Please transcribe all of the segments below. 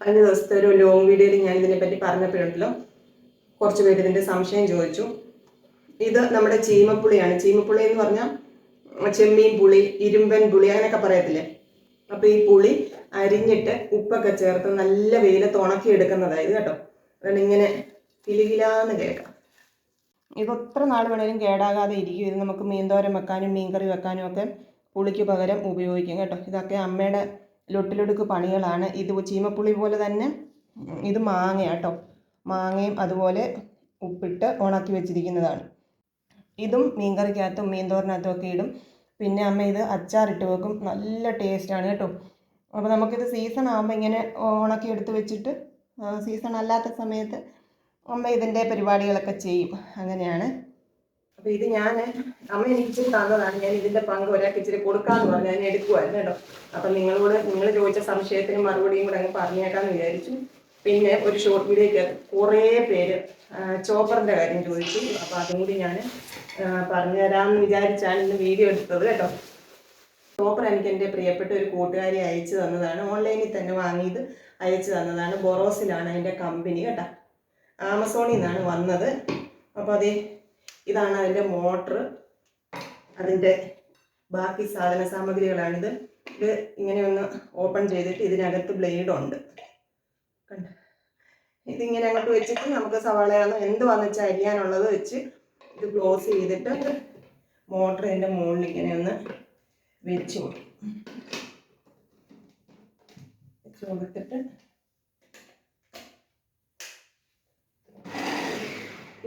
കഴിഞ്ഞ ദിവസത്തെ ഒരു ലോങ് വീഡിയോയിൽ ഞാൻ ഇതിനെപ്പറ്റി പറഞ്ഞപ്പോഴുണ്ടല്ലോ കുറച്ച് പേര് ഇതിൻ്റെ സംശയം ചോദിച്ചു. ഇത് നമ്മുടെ ചീമപ്പുളിയാണ്. ചീമപ്പുളി എന്ന് പറഞ്ഞാൽ ചെമ്മീൻ പുളി, ഇരുമ്പൻ പുളി അങ്ങനെയൊക്കെ പറയത്തില്ലേ. അപ്പോൾ ഈ പുളി അരിഞ്ഞിട്ട് ഉപ്പൊക്കെ ചേർത്ത് നല്ല വെയിലത്ത് ഉണക്കി എടുക്കുന്നതായത് കേട്ടോ. അതുകൊണ്ട് ഇങ്ങനെ കിലുകിലാന്ന് കേൾക്കാം. ഇത് എത്ര നാൾ വേണേലും കേടാകാതെ ഇരിക്കും. ഇത് നമുക്ക് മീൻതോരൻ വെക്കാനും മീൻകറി വെക്കാനും ഒക്കെ പുളിക്ക് പകരം ഉപയോഗിക്കും കേട്ടോ. ഇതൊക്കെ അമ്മയുടെ ലൊട്ടിലൊടുക്ക് പണികളാണ്. ഇത് ചീമപ്പുളി പോലെ തന്നെ ഇത് മാങ്ങ കേട്ടോ. മാങ്ങയും അതുപോലെ ഉപ്പിട്ട് ഉണക്കി വെച്ചിരിക്കുന്നതാണ്. ഇതും മീൻകറിക്കകത്തും മീൻതോരനകത്തും ഒക്കെ ഇടും. പിന്നെ അമ്മ ഇത് അച്ചാറിട്ട് വെക്കും. നല്ല ടേസ്റ്റാണ് കേട്ടോ. അപ്പോൾ നമുക്കിത് സീസൺ ആകുമ്പോൾ ഇങ്ങനെ ഉണക്കി എടുത്ത് വെച്ചിട്ട് സീസൺ അല്ലാത്ത സമയത്ത് അമ്മ ഇതിൻ്റെ പരിപാടികളൊക്കെ ചെയ്യും. അങ്ങനെയാണ്. അപ്പോൾ ഇത് അമ്മ എനിക്ക് ഇച്ചിരി തന്നതാണ്. ഞാൻ ഇതിൻ്റെ പങ്ക് ഒരാൾക്ക് ഇച്ചിരി കൊടുക്കാമെന്ന് പറഞ്ഞ് ഞാൻ എടുക്കുമായിരുന്നു കേട്ടോ. അപ്പം നിങ്ങൾ ചോദിച്ച സംശയത്തിന് മറുപടിയും കൂടെ അങ്ങ് പറഞ്ഞേക്കാമെന്ന് വിചാരിച്ചു. പിന്നെ ഒരു ഷോർട്ട് വീഡിയോയ്ക്ക് കുറേ പേര് ചോപ്പറിൻ്റെ കാര്യം ചോദിച്ചു. അപ്പോൾ അതും കൂടി ഞാൻ പറഞ്ഞുതരാമെന്ന് വിചാരിച്ചാണ് ഇന്ന് വീഡിയോ എടുത്തത് കേട്ടോ. ചോപ്പർ എനിക്ക് എൻ്റെ പ്രിയപ്പെട്ട ഒരു കൂട്ടുകാരി അയച്ചു തന്നതാണ്. ഓൺലൈനിൽ തന്നെ വാങ്ങിയത് അയച്ചു തന്നതാണ്. ബൊറോസിലാണ് അതിൻ്റെ കമ്പനി കേട്ടോ. ആമസോണിൽ നിന്നാണ് വന്നത്. അപ്പോൾ ഇതാണ് അതിൻ്റെ മോട്ടർ. അതിൻ്റെ ബാക്കി സാധന സാമഗ്രികളാണിത്. ഇത് ഇങ്ങനെ ഒന്ന് ഓപ്പൺ ചെയ്തിട്ട് ഇതിനകത്ത് ബ്ലേഡുണ്ട് കണ്ട. ഇതിങ്ങനെ അങ്ങോട്ട് വെച്ചിട്ട് നമുക്ക് സവാളയാണോ എന്തുവാന്ന് വെച്ചാൽ അരിയാനുള്ളത് വെച്ച് ഇത് ക്ലോസ് ചെയ്തിട്ട് മോട്ടർ ഇതിൻ്റെ മുകളിൽ ഇങ്ങനെ ഒന്ന് വെച്ച് കൊടുത്തിട്ട്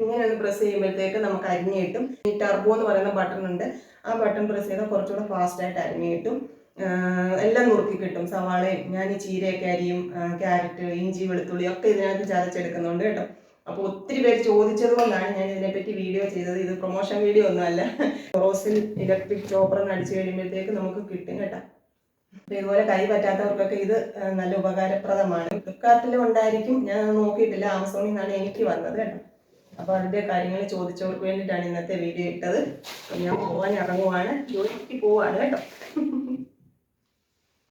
ഇങ്ങനെ ഒന്ന് പ്രസ് ചെയ്യുമ്പോഴത്തേക്ക് നമുക്ക് അരിഞ്ഞ് കിട്ടും. ഈ ടർബോ എന്ന് പറയുന്ന ബട്ടൺ ഉണ്ട്. ആ ബട്ടൺ പ്രസ് ചെയ്താൽ കുറച്ചുകൂടെ ഫാസ്റ്റായിട്ട് അരിഞ്ഞ് കിട്ടും. എല്ലാം നുറുക്കി കിട്ടും. സവാളയും ഞാൻ ഈ ചീരയൊക്കെ അരിയും, ക്യാരറ്റ്, ഇഞ്ചി, വെളുത്തുള്ളി ഒക്കെ ഇതിനകത്ത് ചതച്ചെടുക്കുന്നുണ്ട് കേട്ടോ. അപ്പോൾ ഒത്തിരി പേര് ചോദിച്ചത് കൊണ്ടാണ് ഞാൻ ഇതിനെപ്പറ്റി വീഡിയോ ചെയ്തത്. ഇത് പ്രൊമോഷൻ വീഡിയോ ഒന്നുമല്ല. റോസിൽ ഇലക്ട്രിക് ചോപ്പർ എന്ന് അടിച്ചു കഴിയുമ്പോഴത്തേക്ക് നമുക്ക് കിട്ടും കേട്ടോ. അപ്പോൾ ഇതുപോലെ കൈ പറ്റാത്തവർക്കൊക്കെ ഇത് നല്ല ഉപകാരപ്രദമാണ്. ഫ്ലിപ്കാർട്ടിലും ഉണ്ടായിരിക്കും. ഞാൻ നോക്കിയിട്ടില്ല. ആമസോണിൽ നിന്നാണ് എനിക്ക് വന്നത് കേട്ടോ. അപ്പോൾ അതിൻ്റെ കാര്യങ്ങൾ ചോദിച്ചവർക്ക് വേണ്ടിയിട്ടാണ് ഇന്നത്തെ വീഡിയോ ഇട്ടത്. ഞാൻ പോകാൻ ഇറങ്ങുവാണ്. ജോലിക്ക് പോവാണ് കേട്ടോ.